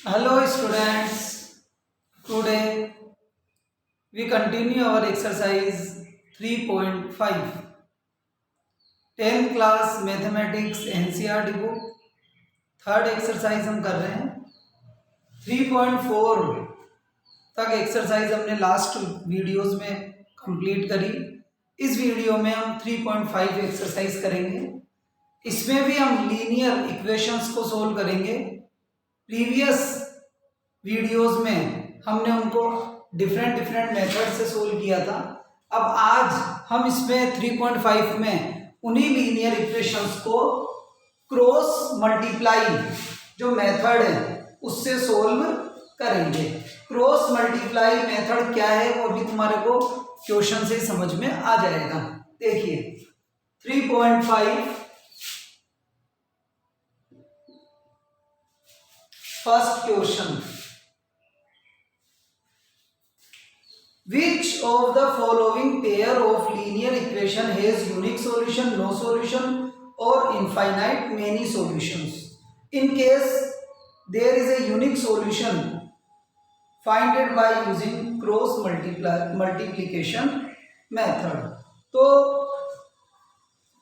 Hello students, today we continue our exercise 3.5 10th class mathematics NCERT book third exercise हम कर रहे हैं 3.4 तक एक्सरसाइज हमने लास्ट वीडियोस में कंप्लीट करी। इस वीडियो में हम 3.5 एक्सरसाइज करेंगे। इसमें भी हम लीनियर इक्वेशंस को सोल्व करेंगे। प्रीवियस वीडियोस में हमने उनको डिफरेंट मेथड से सोल्व किया था। अब आज हम इसमें 3.5 में उन्हीं लीनियर इक्वेशंस को क्रॉस मल्टीप्लाई जो मेथड है उससे सोल्व करेंगे। क्रॉस मल्टीप्लाई मेथड क्या है वो भी तुम्हारे को क्वेश्चन से समझ में आ जाएगा। देखिए 3.5 first question, which of the following pair of linear equation has unique solution, no solution or infinite many solutions? In case there is a unique solution, find it by using cross multiplication method. तो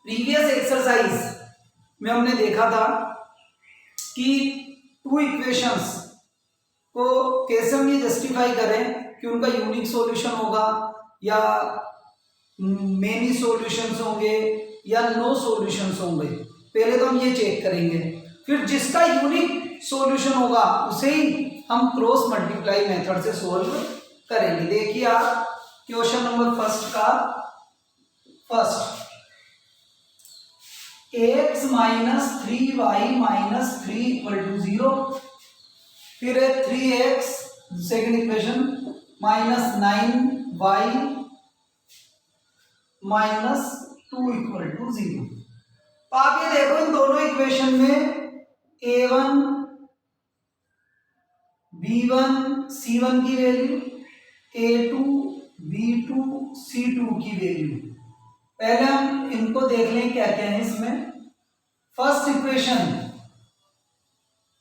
previous exercise में हमने देखा था कि two equations को कैसे हम ये जस्टिफाई करें कि उनका यूनिक सॉल्यूशन होगा या मेनी सॉल्यूशंस होंगे या नो सॉल्यूशंस होंगे। पहले तो हम ये चेक करेंगे, फिर जिसका यूनिक सॉल्यूशन होगा उसे ही हम क्रॉस मल्टीप्लाई मेथड से सोल्व करेंगे। देखिए आप क्वेश्चन नंबर फर्स्ट का first, x minus 3y minus 3 equal to 0, फिर है 3x second equation minus 9y minus 2 equal to 0। आप ये देखो इन दोनों इक्वेशन में a1 b1 c1 की वैल्यू, a2 b2 c2 की वैल्यू। पहले हम इनको देख लें क्या क्या है इसमें। फर्स्ट इक्वेशन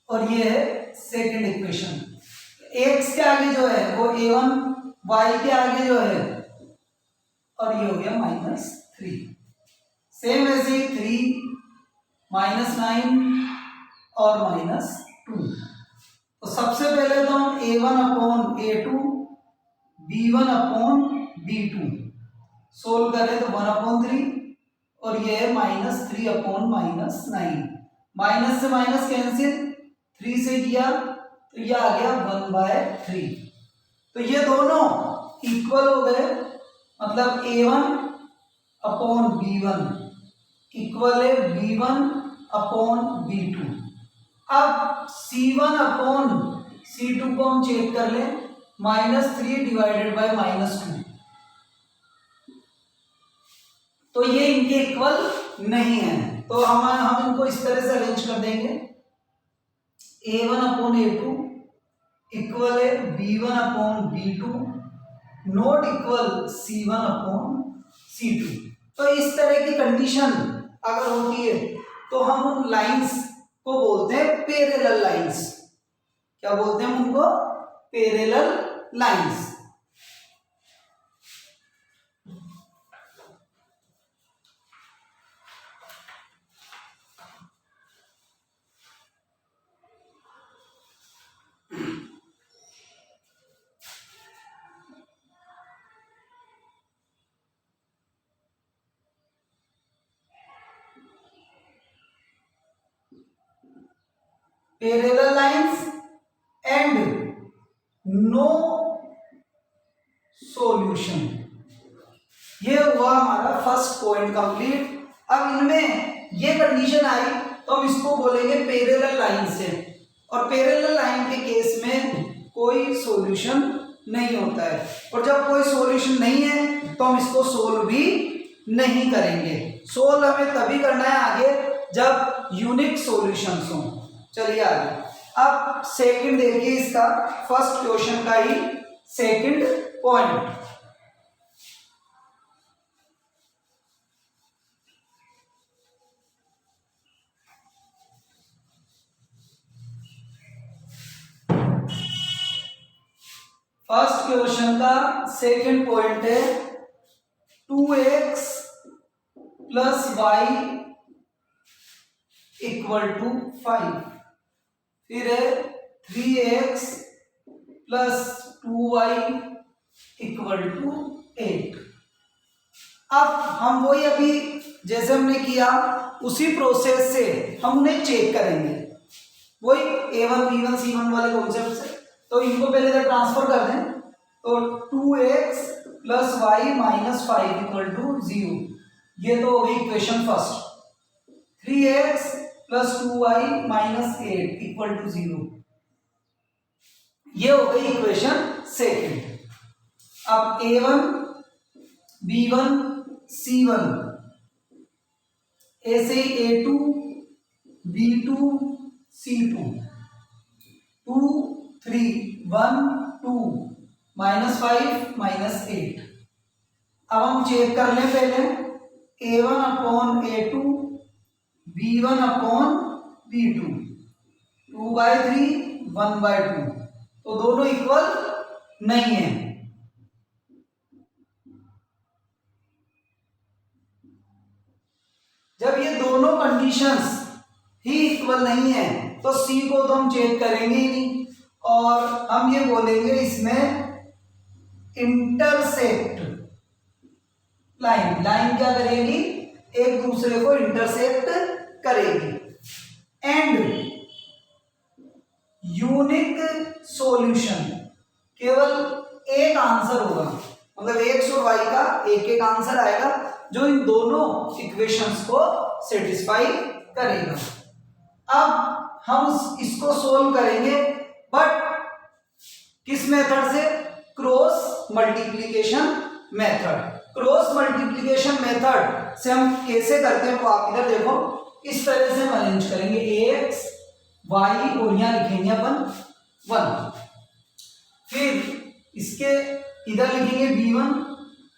और ये है सेकंड इक्वेशन। x के आगे जो है वो a1, y के आगे जो है और ये हो गया माइनस 3। सेम वैसे ही 3 माइनस 9 और माइनस 2। तो सबसे पहले तो हम a1 upon a2 b1 upon b2 solve करें तो 1 अपॉन 3 और ये है माइनस 3 अपॉन माइनस 9। माइनस से माइनस कैंसिल, 3 से किया तो ये आ गया 1/3। तो ये दोनों इक्वल हो गए, मतलब a1 अपॉन b1 इक्वल है b1 अपॉन b2। अब c1 अपॉन c2 को हम चेक कर लें, -3 डिवाइडेड बाय -2। तो ये इनके इक्वल नहीं है, तो हम इनको इस तरह से अरेंज कर देंगे। a1 अपॉन a2 इक्वल है b1 upon b2 not equal c1 upon c2। तो इस तरह की कंडीशन अगर होती है तो हम उन लाइंस को बोलते हैं पैरेलल लाइंस। क्या बोलते हैं उनको? Parallel lines. Parallel lines and no solution. ये हुआ हमारा फर्स्ट पॉइंट कंप्लीट। अब इनमें ये कंडीशन आई तो हम इसको बोलेंगे पैरेलल लाइन से, और पैरेलल लाइन के केस में कोई सॉल्यूशन नहीं होता है, और जब कोई सॉल्यूशन नहीं है तो हम इसको सोल्व भी नहीं करेंगे। सोल्व हमें तभी करना है आगे जब यूनिक सॉल्यूशंस हो। चलिए आगे। अब सेकंड देखिए इसका, फर्स्ट क्वेश्चन का ही सेकंड पॉइंट। फर्स्ट क्वेश्चन का सेकंड पॉइंट है 2x plus Y equal to 5, फिर है 3x plus 2y equal to 8। अब हम वही अभी जैसे हमने किया उसी प्रोसेस से हम उन्हें चेक करेंगे, वही a1 b1 c1 वाले कॉन्सेप्ट से। तो इनको पहले इधर ट्रांसफर कर दें, तो 2x plus y minus 5 equal to 0, ये तो हो गई equation first. 3x plus 2y minus 8 equal to 0, ये हो गई इक्वेशन सेकेंड। अब a1 b1 c1 ऐसे ही a2 b2 c2 2 3 1 2 minus 5 minus 8। अब हम चेक कर लें पहले a1 upon a2 b1 upon b2 2/3 1/2, तो दोनों इक्वल नहीं है। जब ये दोनों कंडीशंस ही इक्वल नहीं है तो C को तो हम चेक करेंगे ही नहीं, और हम ये बोलेंगे इसमें इंटरसेक्ट लाइन, लाइन क्या करेगी, एक दूसरे को इंटरसेक्ट करेगी। एंड यूनिक सॉल्यूशन, केवल एक आंसर होगा, मतलब x और y का एक एक आंसर आएगा जो इन दोनों इक्वेशंस को सेटिस्फाई करेगा। अब हम इसको सोल्व करेंगे, बट किस मेथड से, cross multiplication method. Cross multiplication method से हम कैसे करते हैं, तो आप इधर देखो, इस तरह से हम अरेंज करेंगे ax y और यहां लिखेंगे अपन 1, फिर इसके इधर लिखेंगे b1,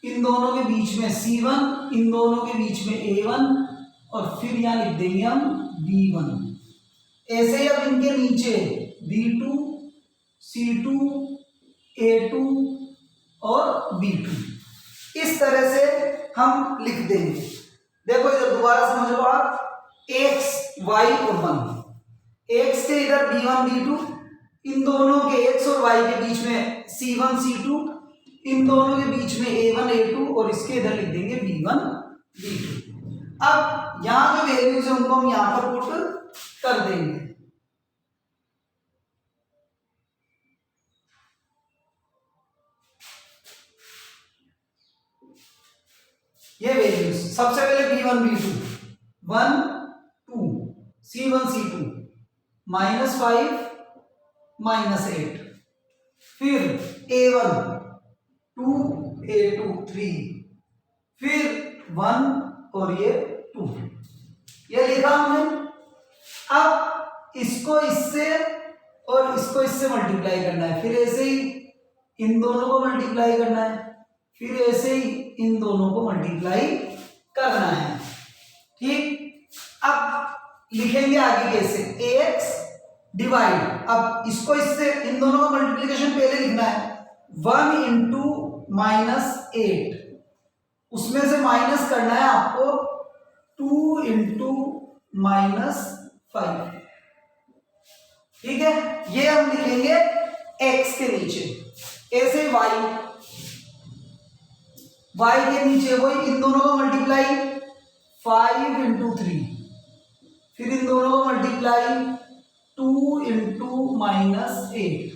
इन दोनों के बीच में c1, इन दोनों के बीच में a1, और फिर यहां लिख देंगे हम b1। ऐसे ही अब इनके नीचे b2 c2 a2 और b2, इस तरह से हम लिख देंगे। देखो इधर दोबारा समझ लो आप, x y और 1, x के इधर b1 b2, इन दोनों के x और y के बीच में c1 c2, इन दोनों के बीच में a1 a2, और इसके इधर लिख देंगे b1 b2। अब यहां जो वैल्यूज है उनको हम यहां पर पुट कर देंगे। ये वैल्यूज सबसे पहले b1 b2 1 2 c1 c2 -5 -8, फिर a1 2 a2 3, फिर 1 और ये 2, ये लिखा हमने। अब इसको इससे और इसको इससे मल्टीप्लाई करना है, फिर ऐसे ही इन दोनों को मल्टीप्लाई करना है, फिर ऐसे ही इन दोनों को मल्टीप्लाई करना है। ठीक, अब लिखेंगे आगे कैसे, ax डिवाइड, अब इसको इससे इन दोनों का मल्टीप्लिकेशन पहले लिखना है, 1 इंटू -8, उसमें से माइनस करना है आपको 2 इंटू -5। ठीक है, ये हम लिखेंगे x के नीचे। ऐसे y के नीचे वही इन दोनों का मल्टीप्लाई 5 इंटू 3, फिर इन दोनों का मल्टीप्लाई 2 इंटू -8,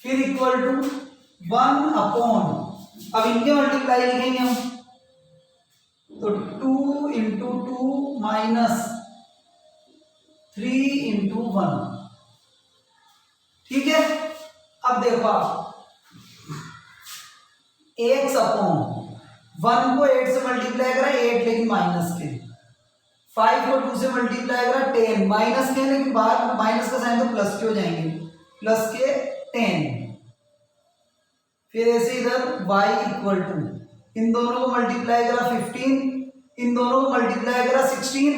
फिर इक्वल टू 1 अपॉन, अब इनके मल्टीप्लाई लिखेंगे हम, तो 2 इंटू 2 -3 इंटू 1। ठीक है, अब देखो आप x अपॉन 1 को 8 से मल्टीप्लाई करा 8, लेकिन माइनस के, 5 को 2 से मल्टीप्लाई करा 10, माइनस के लेकिन बाहर माइनस का साइन तो प्लस के हो जाएंगे, प्लस के 10, फिर ऐसे इधर y इक्वल टू, इन दोनों को मल्टीप्लाई करा 15, इन दोनों को मल्टीप्लाई करा 16,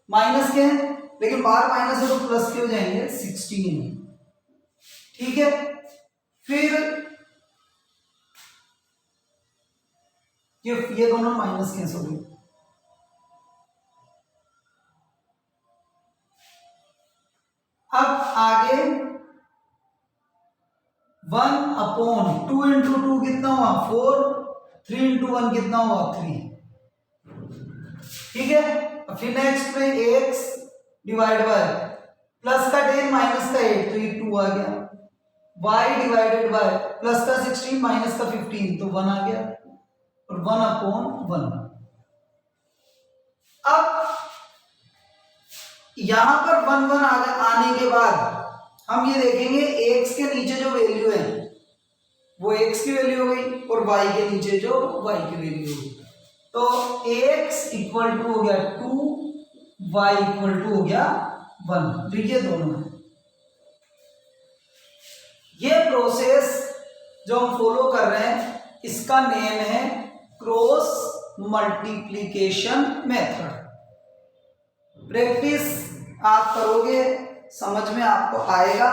माइनस के हैं लेकिन बाहर माइनस है तो प्लस के हो जाएंगे 16। ठीक है, फिर ये दोनों माइनस कैंसिल हो गए। अब आगे 1/2 कितना हुआ 4, 3 × 1 कितना हुआ 3। ठीक है, फिर नेक्स्ट में x डिवाइड बाय प्लस का 10 माइनस का 8 तो ये 2 आ गया, y डिवाइडेड बाय प्लस का 16 माइनस का 15 तो 1 आ गया, और 1/1। अब यहां पर 1 आने के बाद हम ये देखेंगे x के नीचे जो वैल्यू है वो x की वैल्यू हो गई और y के नीचे जो y की वैल्यू हो गई। तो x इक्वल टू हो गया 2, y इक्वल टू हो गया 1। तो ये दोनों है। ये प्रोसेस जो हम फॉलो कर रहे हैं इसका नेम है क्रॉस मल्टीप्लिकेशन मेथड। प्रैक्टिस आप करोगे समझ में आपको आएगा।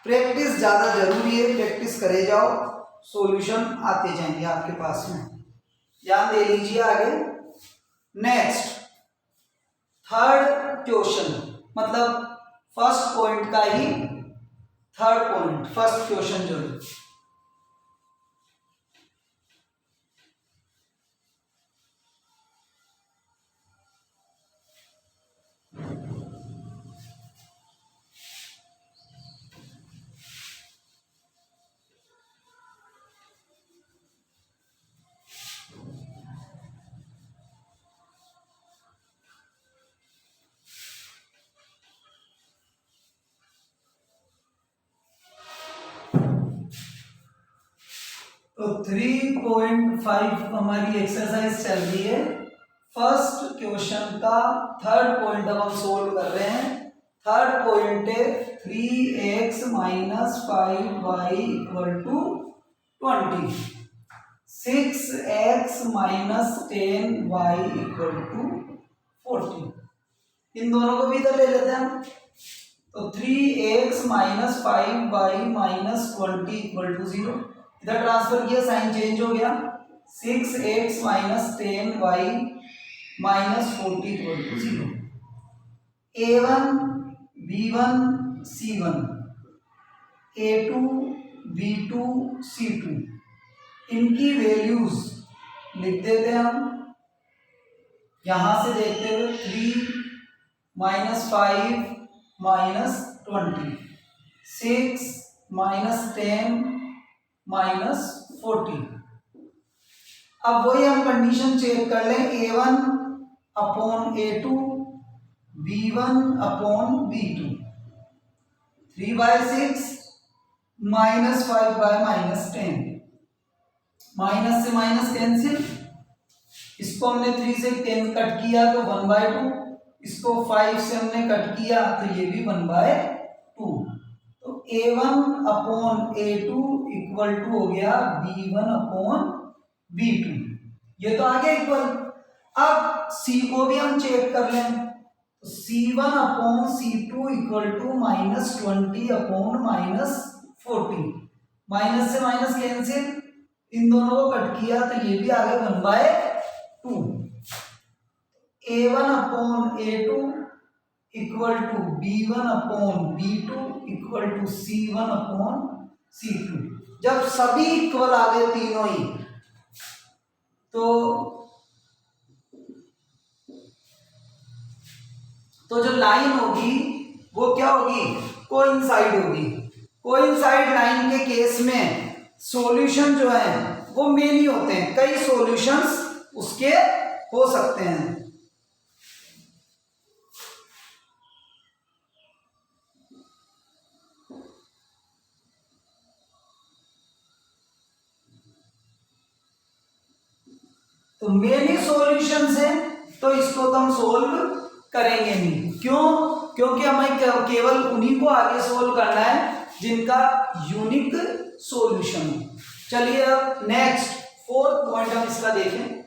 प्रैक्टिस ज्यादा जरूरी है, प्रैक्टिस करे जाओ, सॉल्यूशन आते जाएंगे आपके पास में। ध्यान दे लीजिए आगे। नेक्स्ट थर्ड क्वेश्चन, मतलब फर्स्ट पॉइंट का ही थर्ड पॉइंट, फर्स्ट क्वेश्चन जो है तो 3.5 हमारी एक्सरसाइज चल रही है। फर्स्ट क्वेश्चन का थर्ड पॉइंट अब हम सोल्व कर रहे हैं। थर्ड पॉइंट है 3x - 5y = 20, 6x - 10y = 40। इन दोनों को भी इधर ले लेते हैं हम। तो 3x - 5y - 20 = 0, इधर ट्रांसफर किया साइन चेंज हो गया। 6x - 10y - 40 = 0। a1 b1 c1 a2 b2 c2 इनकी वैल्यूज लिख देते हैं हम। यहां से देखते हुए 3 - 5 - 20, 6 - 10 - 40। अब वही हम कंडीशन चेक कर लें, a1/a2 b1/b2, 3/6 -5/-10, माइनस से माइनस कैंसिल, इसको हमने 3 से 10 कट किया तो 1/2, इसको 5 से हमने कट किया तो ये भी 1/2। तो a1/a2 इक्वल टू हो गया b1/b2, ये तो आ गया इक्वल। अब c को भी हम चेक कर लें, तो c1/c2 इक्वल टू -20/-40, माइनस से माइनस कैंसिल, इन दोनों को कट किया तो ये भी आ गया 1/2। a1/a2 equal to b1/b2 equal to c1/c2। जब सभी इक्वल आ गए तीनों ही, तो जो लाइन होगी वो क्या होगी, कोइंसाइड होगी। कोइंसाइड लाइन के केस में सॉल्यूशन जो है वो मेनी होते हैं, कई सॉल्यूशंस उसके हो सकते हैं। तो मेनी सॉल्यूशंस हैं तो इसको तो हम सोल्व करेंगे नहीं। क्यों? क्योंकि हमें केवल उन्हीं को आगे सोल्व करना है जिनका यूनिक सॉल्यूशन हो। चलिए अब नेक्स्ट फोर्थ पॉइंट हम इसका देखें।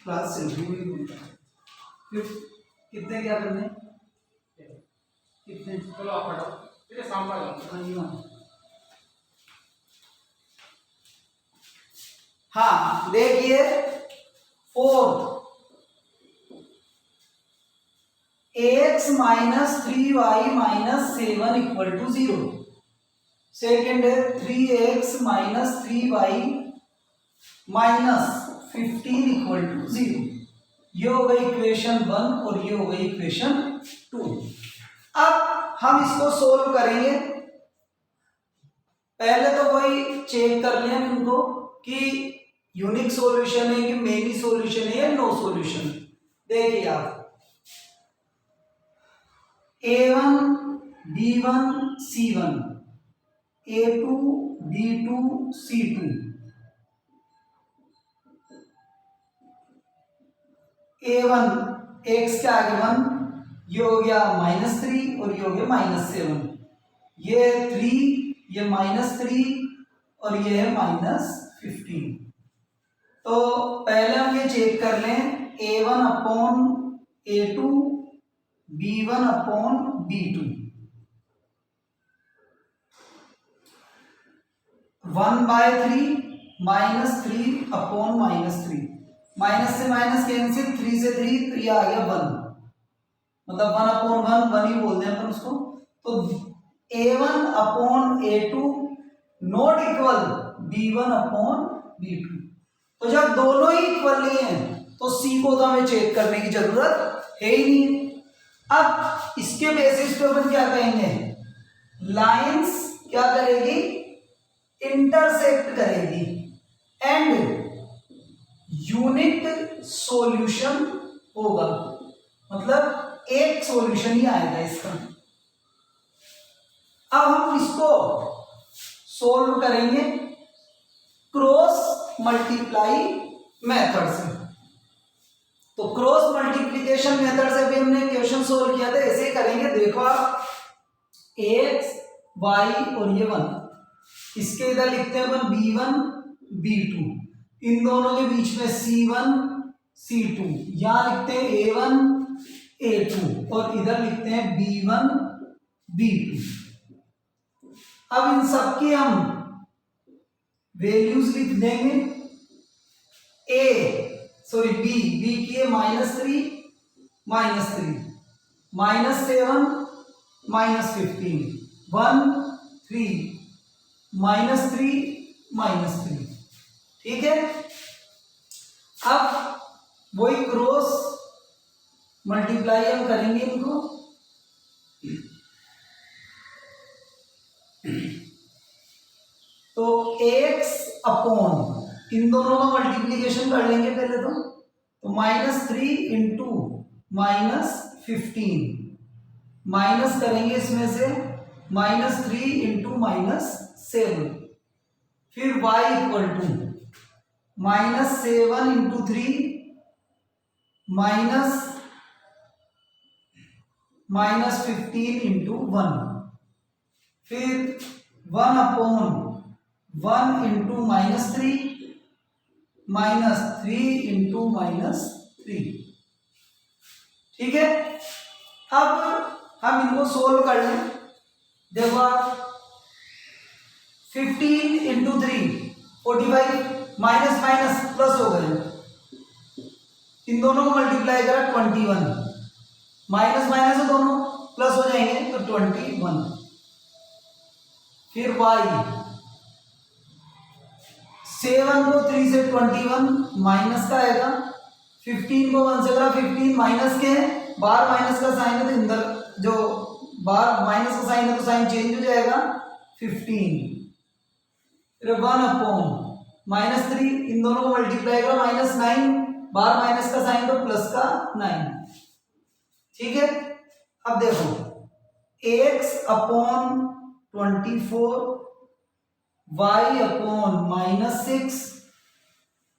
क्लास चल रही हुई। फिर कितने क्या करने, कितने, चलो आप पढ़ो, फिर शाम को जाओ। हाँ देखिए, 4 ax minus 3y minus 7 equal to 0। Second है 3x minus 3y minus 15 equal to 0। ये हो गई इक्वेशन 1 और ये हो गई इक्वेशन 2। अब हम इसको सोल्व करेंगे। पहले तो वही चेक कर लें हम इनको कि यूनिक सॉल्यूशन है कि मेनी सॉल्यूशन है या नो सॉल्यूशन। देखिए आप, a1 b1 c1 a2 b2 c2 a1 x के आगे 1, ये हो गया -3 और ये हो गया -7, ये 3, ये -3 और ये है -15। तो पहले हम ये चेक कर लें, a1 upon a2 b1 upon b2 1/3 -3 upon -3, minus से माइनस कैंसिल, 3 से 3 तो ये आ गया 1, मतलब 1 अपॉन 1 1 ही बोलते हैं अपन उसको। तो a1 upon a2 not equal b1 upon b2। तो जब दोनों ही इक्वल नहीं है तो c को तो हमें चेक करने की जरूरत है ही नहीं। अब इसके बेसिस पे अपन क्या कहेंगे, लाइंस क्या करेगी, इंटरसेक्ट करेगी एंड यूनिक सॉल्यूशन होगा, मतलब एक सॉल्यूशन ही आएगा इसका। अब हम इसको सोल्व करेंगे क्रॉस मल्टीप्लाई मेथड से। तो क्रॉस मल्टीप्लिकेशन मेथड से भी हमने क्वेश्चन सोल्व किया था, ऐसे ही करेंगे। देखो आप, x y और ये 1, इसके इधर लिखते हैं अपन b1 b2, इन दोनों के बीच में c1 c2, यहां लिखते हैं a1 a2 और इधर लिखते हैं b1 b2। अब इन सब की हम वैल्यूज लिख देंगे। b की है -3 -3 -7 -15 1 3 -3 -3, ठीक है। अब वही क्रॉस मल्टीप्लाई हम करेंगे इनको। तो x अपॉन, इन दोनों का मल्टीप्लीकेशन कर लेंगे पहले तो -3 इंटू -15 माइनस करेंगे इसमें से -3 इंटू -7, फिर y equal to -7 into 3 -15 into 1, फिर 1 अपॉन 1 इंटू -3 -3 इंटू -3, ठीक है। अब हम इनको सोल्व कर लें। देखो आप, 15 इंटू 3 45, माइनस माइनस प्लस हो गए, इन दोनों को मल्टीप्लाई करा 21, माइनस माइनस है दोनों प्लस हो जाएंगे तो 21, फिर y 7 को 3 से 21 माइनस का आएगा, 15 को 1 से करा 15 माइनस के हैं, बार माइनस का साइन है तो अंदर जो बार माइनस का साइन है तो साइन चेंज हो जाएगा 15, फिर 1 अपॉन -3, इन दोनों को मल्टीप्लाई करा -9, बार माइनस का साइन तो प्लस का 9, ठीक है। अब देखो x upon 24 y upon -6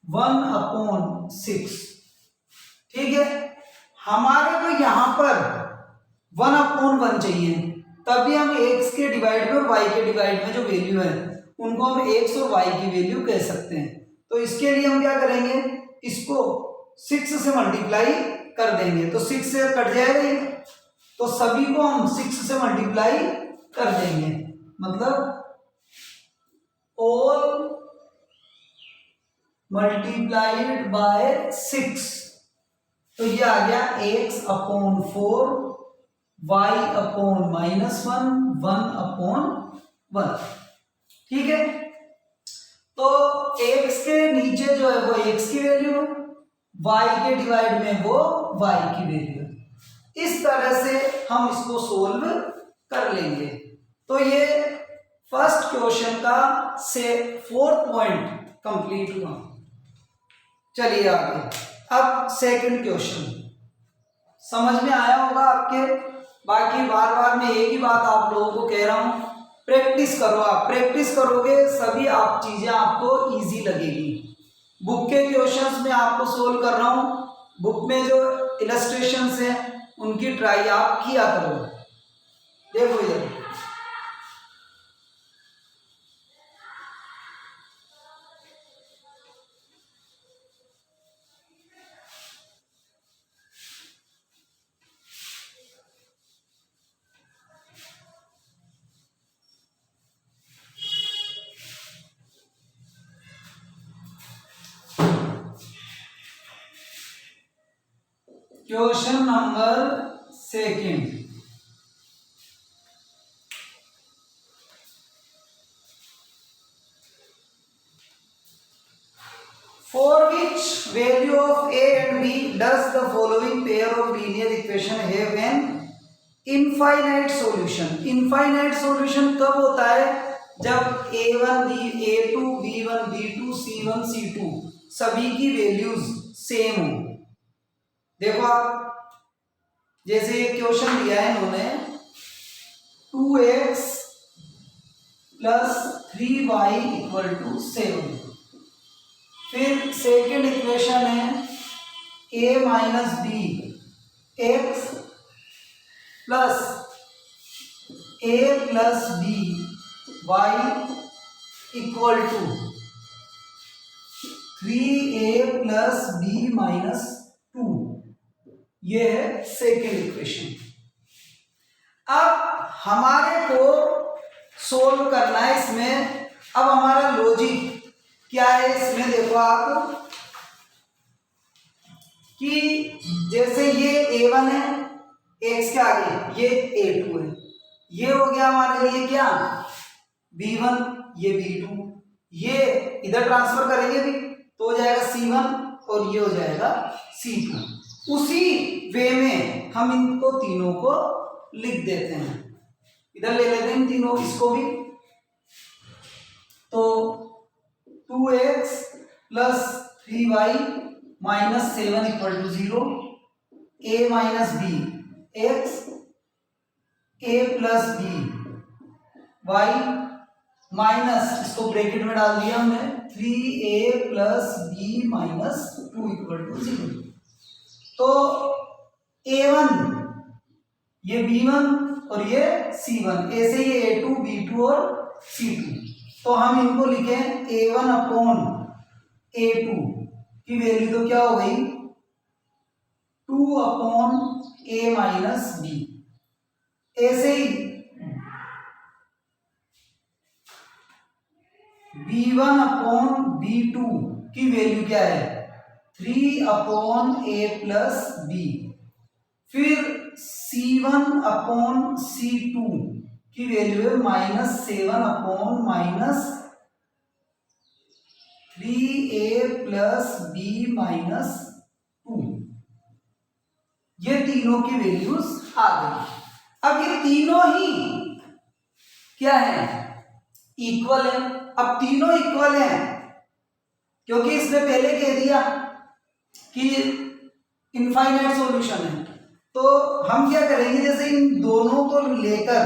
1 upon 6, ठीक है। हमारे को यहां पर 1 अपॉन 1 चाहिए, तभी हम x के डिवाइड में और y के डिवाइड में जो वैल्यू है उनको हम x और y की वैल्यू कह सकते हैं। तो इसके लिए हम क्या करेंगे, इसको 6 से मल्टीप्लाई कर देंगे तो 6 से कट जाएगा ये, तो सभी को हम 6 से मल्टीप्लाई कर देंगे, मतलब all मल्टीप्लाइड बाय 6, तो ये आ गया x/4 y/-1 1/1। ठीक है, तो x के नीचे जो है वो x की वैल्यू है, y के डिवाइड में वो y की वैल्यू है। इस तरह से हम इसको सोल्व कर लेंगे। तो ये फर्स्ट क्वेश्चन का से 4th पॉइंट कंप्लीट हुआ। चलिए आगे, अब सेकंड क्वेश्चन समझ में आया होगा आपके। बाकी बार बार मैं एक ही बात आप लोगों को कह रहा हूं, प्रैक्टिस करो। आप प्रैक्टिस करोगे सभी आप चीजें आपको इजी लगेगी। बुक के क्वेश्चंस में आपको सोल्व कर रहा हूं, बुक में जो इलस्ट्रेशंस हैं उनकी ट्राई आप किया करो। देखो इधर, question number second, for which value of a and b does the following pair of linear equation have an infinite solution? infinite solution कब होता है? जब a1 a2 b1 b2 c1 c2 सभी की वैल्यूज सेम हो। देखो आप, जैसे ये क्वेश्चन दिया है इन्होंने 2x + 3y = 7, फिर सेकेंड इक्वेशन है a - b x + a + b y = 3a + b - 2। ये है सेकेंड इक्वेशन। अब हमारे को सोल्व करना है इसमें। अब हमारा लॉजिक क्या है इसमें, देखो आप कि जैसे ये a1 है, x के आगे ये a2 है, ये हो गया हमारे लिए क्या b1, ये b2, ये इधर ट्रांसफर करेंगे भी तो हो जाएगा c1 और ये हो जाएगा c2। उसी वे में हम इनको तीनों को लिख देते हैं, इधर ले लेते हैं तीनों, इसको भी। तो 2x + 3y - 7 = 0, a - b x, a + b y minus, इसको ब्रैकेट में डाल दिया हमने, 3a + b - 2 = 0। तो a1 ये b1 और ये c1, ऐसे ये a2 b2 और c2। तो हम इनको लिखें a1/a2 की वैल्यू तो क्या हो गई 2/a - b। ऐसे ही b1/b2 की वैल्यू क्या है 3/a + b। फिर c1/c2 की वैल्यू है -7/-3a + b - 2। ये तीनों की वैल्यूज आ गई। अब ये तीनों ही क्या है इक्वल है। अब तीनों इक्वल हैं क्योंकि इसने पहले कह दिया कि इनफाइनाइट सॉल्यूशन है। तो हम क्या करेंगे, जैसे इन दोनों को लेकर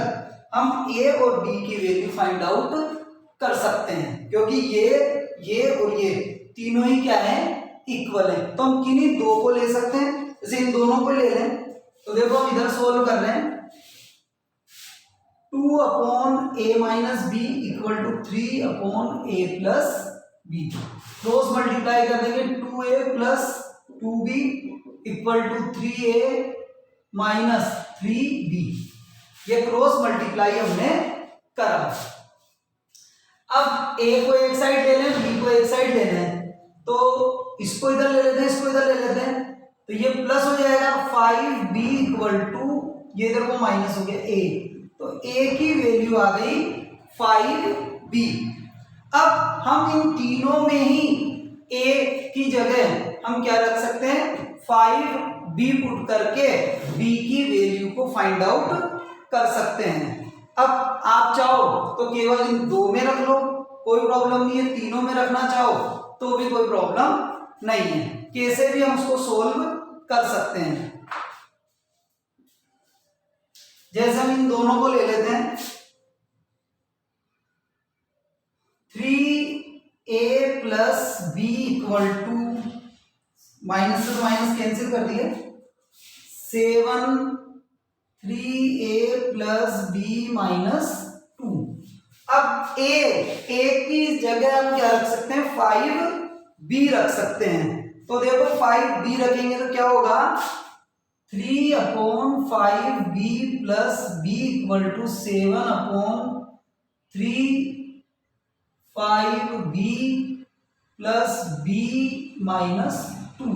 हम a और b की वैल्यू फाइंड आउट कर सकते हैं, क्योंकि ये और ये तीनों ही क्या है इक्वल है। तो हम किन्हीं दो को ले सकते हैं, जैसे इन दोनों को ले लें। तो देखो हम इधर सोल्व कर रहे हैं 2/a - b = 3/a + b। Cross multiply कर देंगे 2a + 2b equal to 3a minus 3b। ये क्रॉस मल्टीप्लाई हमने करा। अब a को एक साइड ले लें, b को एक साइड ले लें, तो इसको इधर ले लेते हैं, इसको इधर ले लेते हैं, तो ये प्लस हो जाएगा 5b इक्वल टू, ये इधर को माइनस हो गया a, तो a की वैल्यू आ गई 5b। अब हम इन तीनों में ही a की जगह हम क्या रख सकते हैं, 5b पुट करके b की वैल्यू को फाइंड आउट कर सकते हैं। अब आप चाहो तो केवल इन दो में रख लो, कोई प्रॉब्लम नहीं है, तीनों में रखना चाहो तो भी कोई प्रॉब्लम नहीं है, कैसे भी हम उसको सोल्व कर सकते हैं। जैसे हम इन दोनों को ले लेते हैं, 3a plus b equal to, minus से तो माइनस कैंसिल कर दिए, 7 3a प्लस b माइनस 2। अब a की जगह हम क्या रख सकते हैं, 5b रख सकते हैं। तो देखो 5b रखेंगे तो क्या होगा, 3/5b plus b equal to 7/3 5b plus b minus 2।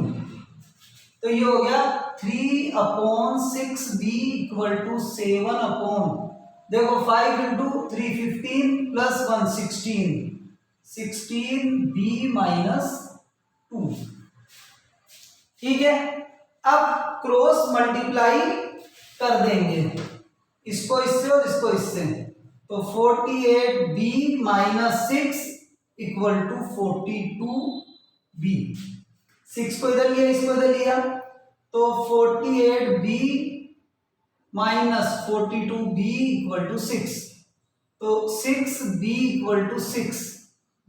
तो ये हो गया 3/6b इक्वल टू 7 देखो 5 इंटू 3 15 प्लस 1 16 16b माइनस 2। ठीक है, अब क्रॉस मल्टीप्लाई कर देंगे, इसको इससे और इसको इससे, तो 48b minus 6 equal to 42b। 6 को इधर लिया, इसको इधर लिया, तो 48b minus 42b equal to 6, तो 6b इक्वल टू 6,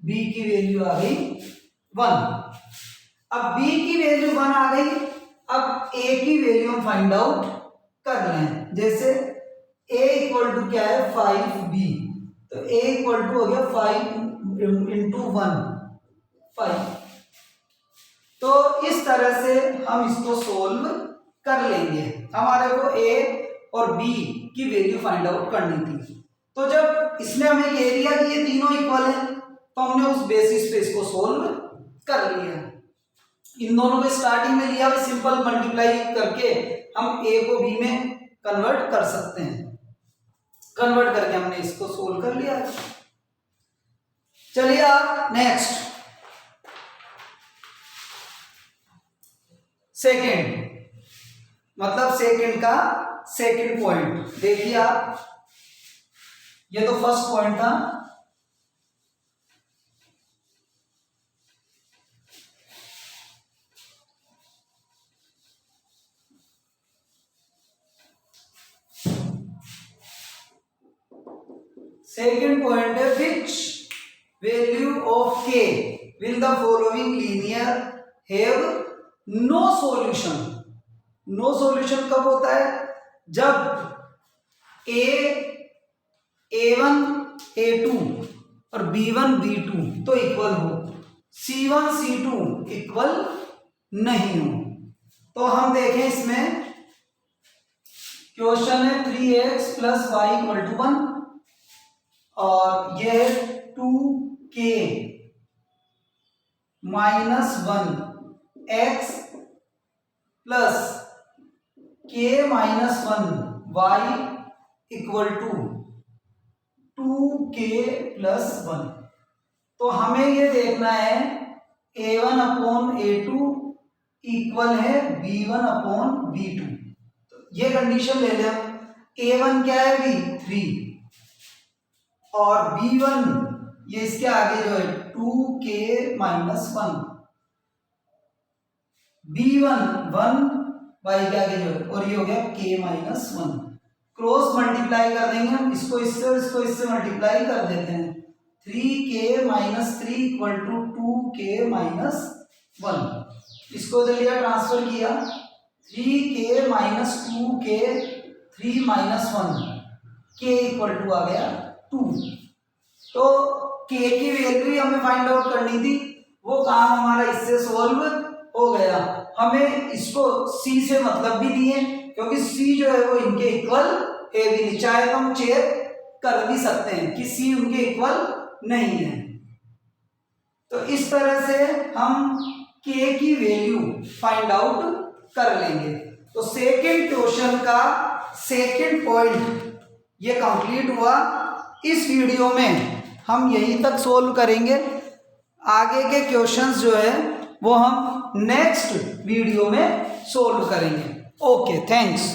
b की वैल्यू आ गई 1। अब b की वैल्यू 1 आ गई, अब a की वैल्यू हम फाइंड आउट कर लें। जैसे a इक्वल टू क्या है, 5b, तो a इक्वल टू हो गया 5 इंटू 1 5। तो इस तरह से हम इसको सोल्व कर लेंगे। हमारे को a और b की वैल्यू फाइंड आउट करनी थी, तो जब इसने हमें कह दिया कि ये तीनों इक्वल हैं, तो हमने उस बेसिस पे इसको सोल्व कर लिया। इन दोनों को स्टार्टिंग में लिया, सिंपल मल्टीप्लाई करके हम a को b में कन्वर्ट कर सकते हैं। कन्वर्ट करके हमने इसको सोल्व कर लिया। चलिए आप नेक्स्ट सेकेंड, मतलब सेकेंड का सेकेंड पॉइंट देखिए आप, ये तो फर्स्ट पॉइंट था, सेकेंड पॉइंट है which value of k will the following linear have no solution. No solution कब होता है, जब a1 a2 और b1 b2 तो इक्वल हो, c1 c2 इक्वल नहीं हो। तो हम देखें इसमें क्वेश्चन है 3x plus Y equal to 1 और यह है 2k minus 1 x plus k minus 1 y equal to 2k plus 1। तो हमें ये देखना है a1 अपॉन a2 इक्वल है b1 अपॉन b2। तो ये कंडीशन ले लें, a1 क्या है भी 3 और b1 ये इसके आगे जो है 2k माइनस 1, b1 1 y के आगे जो है, और ये हो गया k माइनस 1। क्रॉस मल्टीप्लाई कर देंगे हम, इसको इससे और इसको इससे मल्टीप्लाई कर देते हैं, 3k minus 3 equal to 2k minus 1। इसको इधर लिया, ट्रांसफर किया, 3k minus 2k 3 minus 1 k equal to आ गया 2। तो k की वैल्यू ही हमें फाइंड आउट करनी थी, वो काम हमारा इससे सोल्व हो गया। हमें इसको सी से मतलब भी दिए क्योंकि सी जो है वो इनके इक्वल है भी नहीं, चाहे तो हम चेक कर भी सकते हैं कि सी उनके इक्वल नहीं है। तो इस तरह से हम के की वैल्यू फाइंड आउट कर लेंगे। तो सेकेंड क्वेश्चन का सेकेंड पॉइंट ये कंप्लीट हुआ। इस वीडियो में हम यहीं तक सोल्व करेंगे, आगे के क्वेश्चंस जो है वो हम नेक्स्ट वीडियो में सोल्व करेंगे। Okay, thanks.